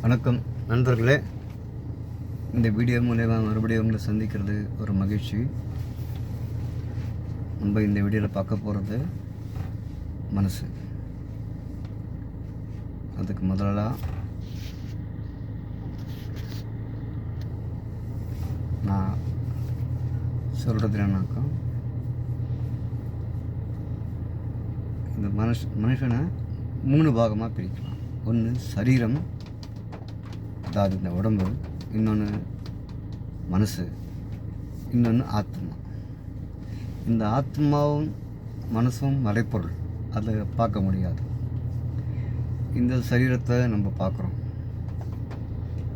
வணக்கம் நண்பர்களே. இந்த வீடியோ மூலயமா மறுபடியும் உங்களை சந்திக்கிறது ஒரு மகிழ்ச்சி. நம்ம இந்த வீடியோவில் பார்க்க போகிறது மனசு. அதுக்கு முதல்ல நான் சொல்கிறது என்னன்னாக்கா, இந்த மனுஷனை 3 பாகமாக பிரிக்கலாம். ஒன்று சரீரம், அதாவது இந்த உடம்பு, இன்னொன்று மனசு, இன்னொன்று ஆத்மா. இந்த ஆத்மாவும் மனசும் மறைப்பொருள், அதை பார்க்க முடியாது. இந்த சரீரத்தை நம்ம பார்க்குறோம்.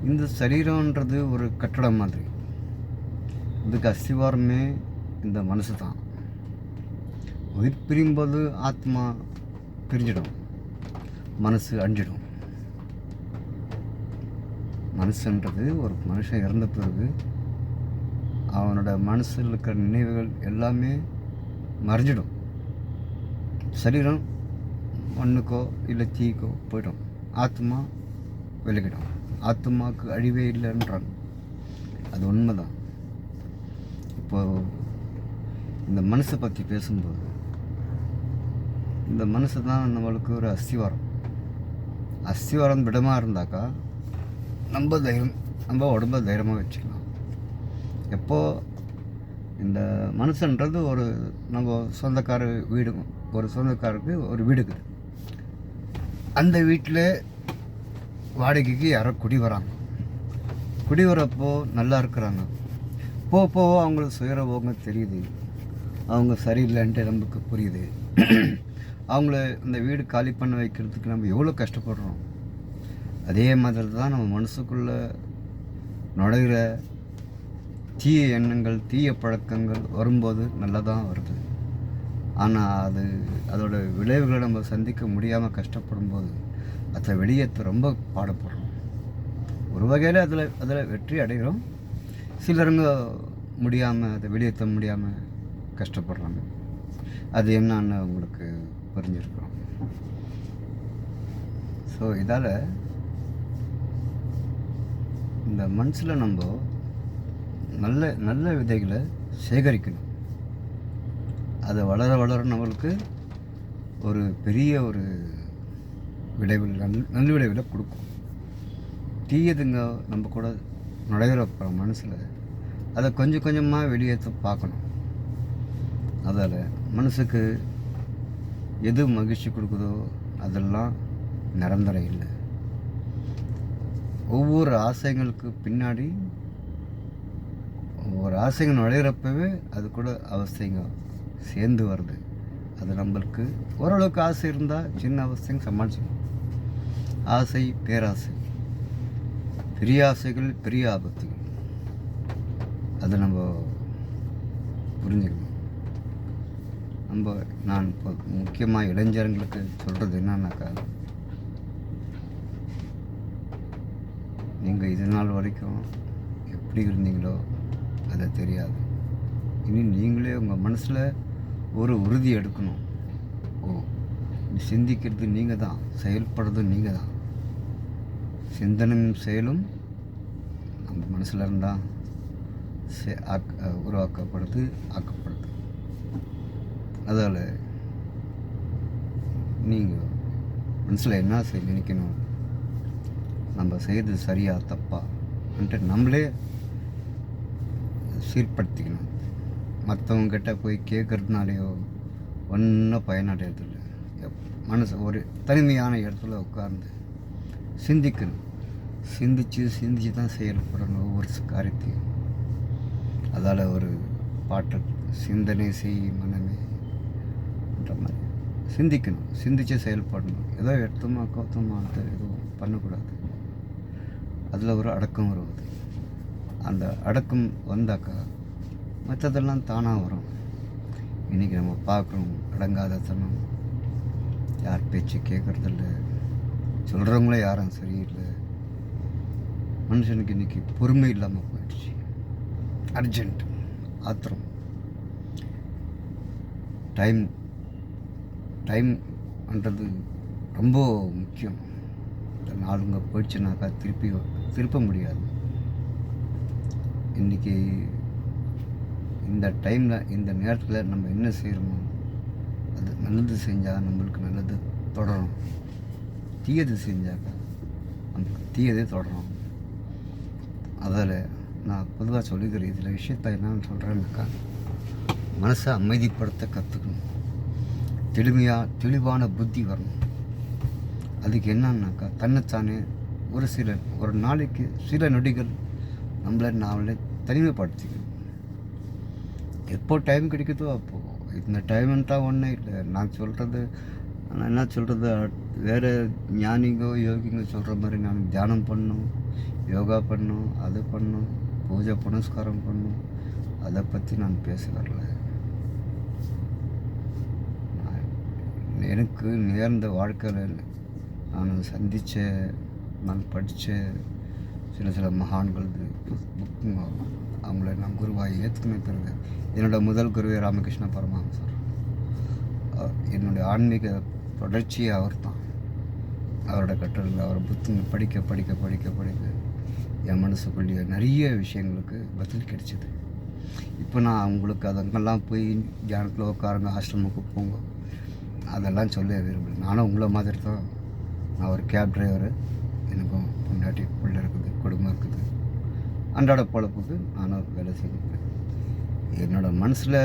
இந்த சரீரன்றது ஒரு கட்டடம் மாதிரி. இதுக்கு அஸ்திவாரமே இந்த மனசு தான். உயிர் பிரியும்போது ஆத்மா பிரிஞ்சிடும், மனசு அழிஞ்சிடும். மனசுன்றது ஒரு மனுஷன் இறந்த பிறகு அவனோட மனசில் இருக்கிற நினைவுகள் எல்லாமே மறைஞ்சிடும். சரீரம் மண்ணுக்கோ இல்லை தீக்கோ போயிடும், ஆத்மா விலகிடும். ஆத்மாவுக்கு அழிவே இல்லைன்றாங்க. அது உண்மைதான். இப்போது இந்த மனசை பற்றி பேசும்போது, இந்த மனசு தான் நம்மளுக்கு ஒரு அஸ்திவாரம் திடமாக இருந்தாக்கா நம்ம உடம்பை தைரியமாக வச்சுக்கலாம். எப்போது இந்த மனுஷன்றது ஒரு நம்ம சொந்தக்காருக்கு ஒரு வீடு இருக்குது. அந்த வீட்டில் வாடகைக்கு யாரோ குடி வரப்போ நல்லா இருக்கிறாங்க. போக அவங்களுக்கு சுயரபோங்க தெரியுது, அவங்க சரியில்லைன்ட்டு நமக்கு புரியுது. அவங்கள இந்த வீடு காலி பண்ண வைக்கிறதுக்கு நம்ம எவ்வளோ கஷ்டப்படுறோம். அதே மாதிரி தான் நம்ம மனசுக்குள்ளே நுழைகிற தீய எண்ணங்கள், தீய பழக்கங்கள் வரும்போது நல்லா தான் வருது. ஆனால் அதோட விளைவுகளை நம்ம சந்திக்க முடியாமல் கஷ்டப்படும் போது அதை வெளியேற்ற ரொம்ப பாடுபடுறோம். ஒரு வகையில் அதில் வெற்றி அடைகிறோம். சிலருங்க அதை வெளியேற்ற முடியாமல் கஷ்டப்படுறாங்க. அது என்னன்னு உங்களுக்கு புரிஞ்சிருக்கிறோம். ஸோ இதால் இந்த மனசில் நம்ம நல்ல நல்ல விதைகளை சேகரிக்கணும். அதை வளர நம்மளுக்கு ஒரு பெரிய ஒரு நல்ல விளைவில் கொடுக்கும். தீயதுங்க நம்ம கூட நுழையிறப்ப மனசில் அதை கொஞ்சம் கொஞ்சமாக வெளியேற்ற பார்க்கணும். அதால் மனசுக்கு எது மகிழ்ச்சி கொடுக்குதோ அதெல்லாம் நிரந்தரம் இல்லை. ஒவ்வொரு ஆசைங்களுக்கு பின்னாடி ஒவ்வொரு ஆசைகள் நுழையிறப்பவே அது கூட அவஸ்தைங்க சேர்ந்து வருது. அது நம்மளுக்கு ஓரளவுக்கு ஆசை இருந்தால் சின்ன அவஸ்தைங்க சமாளிச்சுக்கணும். ஆசை பேராசை, பெரிய ஆசைகள் பெரிய ஆபத்துகள், அதை நம்ம புரிஞ்சுக்கணும். நான் இப்போ முக்கியமாக இளைஞர்களுக்கு சொல்கிறது என்னன்னாக்கா, நீங்கள் இது நாள் வரைக்கும் எப்படி இருந்தீங்களோ அது தெரியாது. இனி நீங்களே உங்கள் மனசில் ஒரு உறுதி எடுக்கணும். சிந்திக்கிறது நீங்கள் தான், செயல்படுறது நீங்கள் தான். சிந்தனையும் செயலும் நம்ம மனசில் இருந்தால் உருவாக்கப்படுது, ஆக்கப்படுது. அதால் நீங்கள் மனசில் என்ன நினைக்கணும், நம்ம செய்கிறது சரியா தப்பா நம்மளே சீர்படுத்திக்கணும். மற்றவங்ககிட்ட போய் கேட்குறதுனாலையோ ஒன்றும் பயனடைறதில்லை. மனசு ஒரு தனிமையான இடத்துல உட்கார்ந்து சிந்திக்கணும். சிந்திச்சு தான் செயல்படணும் ஒவ்வொரு காரியத்தையும். அதால் ஒரு பாட்டு, சிந்தனை செய் மனமேன்ற மாதிரி சிந்திக்கணும். சிந்திச்சு செயல்படணும். ஏதோ எடுத்தோமா கௌத்தமானது எதுவும் பண்ணக்கூடாது. அதில் ஒரு அடக்கம் வருவது. அந்த அடக்கம் வந்தாக்கா மற்றதெல்லாம் தானாக வரும். இன்றைக்கி நம்ம பார்க்குறோம் அடங்காதத்தனம், யார் பேச்சு கேட்குறதில்ல, சொல்கிறவங்களே யாரும் சரியில்லை. மனுஷனுக்கு இன்றைக்கி பொறுமை இல்லாமல் போயிடுச்சு. அர்ஜென்ட், ஆத்திரம், டைம்ன்றது ரொம்ப முக்கியம். இந்த நாளுங்க போயிடுச்சுனாக்கா திருப்ப முடியாது. இன்றைக்கி இந்த டைமில் இந்த நேரத்தில் நம்ம என்ன செய்கிறோமோ அது நல்லது செஞ்சால் நம்மளுக்கு நல்லது தொடரும். தீயது செஞ்சாக்கா நமக்கு தீயதே தொடரும். அதில் நான் பொதுவாக சொல்லிக்கிறேன். இதில் விஷயத்த என்னன்னு சொல்கிறேன்னாக்கா, மனசை அமைதிப்படுத்த கற்றுக்கணும். தெளிவான புத்தி வரணும். அதுக்கு என்னன்னாக்கா, தன்னைத்தானே ஒரு நாளைக்கு சில நொடிகள் நாமளே தனிமைப்படுத்திக்கணும். எப்போ டைம் கிடைக்குதோ அப்போது. இந்த டைம்ன்ட்டா ஒன்றும் இல்லை. நான் என்ன சொல்கிறது, வேறு ஞானிங்கோ யோகிங்கோ சொல்கிற மாதிரி நான் தியானம் பண்ணணும், யோகா பண்ணணும், அது பண்ணணும், பூஜை புனஸ்காரம் பண்ணணும், அதை பற்றி நான் பேச வரல. எனக்கு நேர்ந்த வாழ்க்கையில் நான் சந்தித்த, நான் படித்த சில மகான்கள் புக்குங்க, அவங்கள நான் குருவாக ஏற்றுக்கின பிறகு என்னோடய முதல் குருவே ராமகிருஷ்ண பரமஹம்சர். என்னுடைய ஆன்மீக தொடர்ச்சியே அவர் தான். அவரோட கற்றல், அவர் புத்தகம் படிக்க படிக்க படிக்க படிக்க என் மனசுக்குள்ளேயே நிறைய விஷயங்களுக்கு பதில் கிடைச்சிது. இப்போ நான் அவங்களுக்கு அதங்கெல்லாம் போய் தியானத்தில் உட்காருங்க, ஆசிரமுக்கு போங்க, அதெல்லாம் சொல்ல விரும்பல. நானும் உங்களை மாதிரி தான். நான் ஒரு கேப் டிரைவரு, எனக்கும் பொண்டாட்டி பிள்ளை இருக்குது, குடும்பம் இருக்குது. அன்றாட பொழப்புக்கு நானும் வேலை செஞ்சுக்கிறேன். என்னோடய மனசில்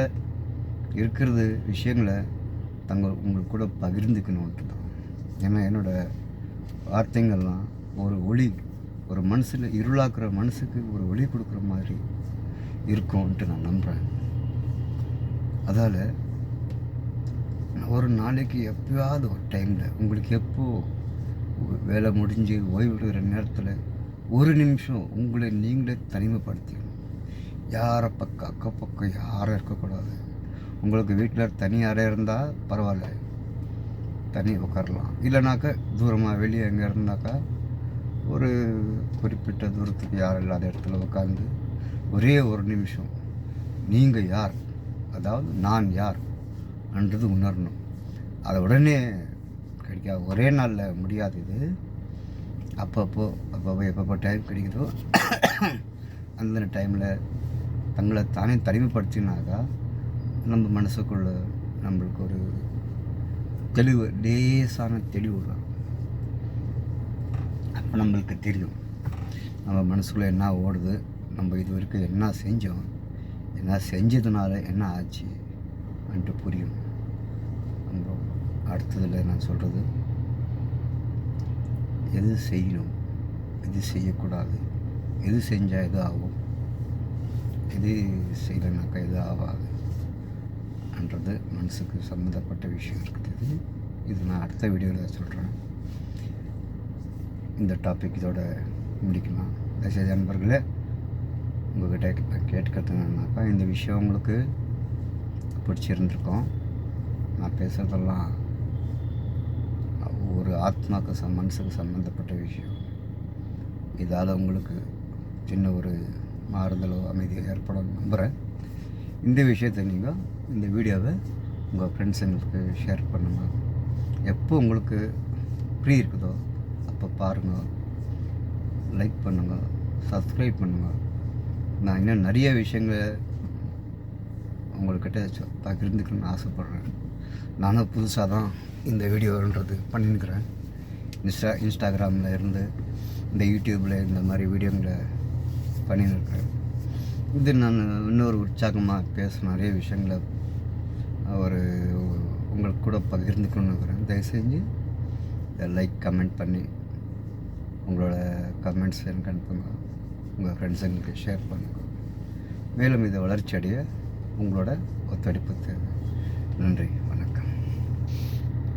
இருக்கிறது விஷயங்களை உங்களுக்கு கூட பகிர்ந்துக்கணுன்ட்டு தான். ஏன்னா என்னோடய வார்த்தைங்கள்லாம் ஒரு ஒளி, ஒரு மனசில் இருளாக்குற மனசுக்கு ஒரு ஒளி கொடுக்குற மாதிரி இருக்கும்ன்ட்டு நான் நம்புகிறேன். அதால் ஒரு நாளைக்கு எப்போயாவது ஒரு டைமில் உங்களுக்கு எப்போது வேலை முடிஞ்சு ஓய்விடுகிற நேரத்தில் ஒரு நிமிஷம் உங்களை நீங்களே தனிமைப்படுத்திக்கணும். யாரை அக்கம் பக்கம் யாரும் இருக்கக்கூடாது. உங்களுக்கு வீட்டில் தனி அறை இருந்தால் பரவாயில்ல, தனி உட்காரலாம். இல்லைனாக்கா தூரமாக வெளியே எங்கே இருந்தாக்கா ஒரு குறிப்பிட்ட தூரத்துக்கு யாரும் இல்லாத இடத்துல உட்காந்து ஒரே ஒரு நிமிஷம் நீங்கள் யார், அதாவது நான் யார் என்றது உணரணும். அதை உடனே கிடைக்காது, ஒரே நாளில் முடியாது. இது அப்பப்போ எப்பப்போ டைம் கிடைக்குதோ அந்த டைமில் தங்களை தானே தனிமைப்படுத்தினாக்கா நம்ம மனசுக்குள்ள நம்மளுக்கு ஒரு தெளிவு, லேசான தெளிவு வரும். அப்போ நம்மளுக்கு தெரியும் நம்ம மனசுக்குள்ளே என்ன ஓடுது, நம்ம இது வரைக்கும் என்ன செஞ்சோம், என்ன செஞ்சதுனால என்ன ஆச்சு வந்துட்டு புரியும். நம்ம அடுத்ததில் நான் சொல்கிறது, எது செய்யணும், எது செய்யக்கூடாது, எது செஞ்சால் எது ஆகும், எது செய்யலைனாக்கா எது ஆகாதுன்றது மனசுக்கு சம்மந்தப்பட்ட விஷயம் இருக்குது. இது நான் அடுத்த வீடியோவில் சொல்கிறேன். இந்த டாபிக் இதோட முடிக்கலாம். தயவுசெய்து நண்பர்களே, உங்கள்கிட்ட கேட்கறது என்னன்னாக்கா, இந்த விஷயம் உங்களுக்கு பிடிச்சிருந்துருக்கோம். நான் பேசுகிறதெல்லாம் ஒரு ஆத்மாவுக்கு மனசுக்கு சம்மந்தப்பட்ட விஷயம். இதால் உங்களுக்கு சின்ன ஒரு மாறுதலோ அமைதியோ ஏற்படும் நம்புகிறேன். இந்த விஷயத்தை நீங்கள் இந்த வீடியோவை உங்கள் ஃப்ரெண்ட்ஸுங்களுக்கு ஷேர் பண்ணுங்கள். எப்போ உங்களுக்கு ஃப்ரீ இருக்குதோ அப்போ பாருங்கள், லைக் பண்ணுங்கள், சப்ஸ்கிரைப் பண்ணுங்கள். நான் இன்னும் நிறைய விஷயங்களை உங்கள்கிட்ட பகிர்ந்துக்கணும்னு ஆசைப்பட்றேன். நானும் புதுசாக தான் இந்த வீடியோன்றது பண்ணியிருக்கிறேன். இன்ஸ்டாகிராமில் இருந்து இந்த யூடியூப்பில் இந்த மாதிரி வீடியோங்களை பண்ணியிருக்கிறேன். இது நான் இன்னொரு உற்சாகமாக பேச நிறைய விஷயங்களை உங்களுக்கு கூட பகிர்ந்துக்கணும்னு இருக்கிறேன். தயவு செஞ்சு இதை லைக் கமெண்ட் பண்ணி உங்களோட கமெண்ட்ஸ் எனக்கு அனுப்புங்க, உங்கள் ஃப்ரெண்ட்ஸுங்களுக்கு ஷேர் பண்ணுங்கள். மேலும் இதை வளர்ச்சி அடைய உங்களோட ஒத்துழைப்பு தேவை. நன்றி.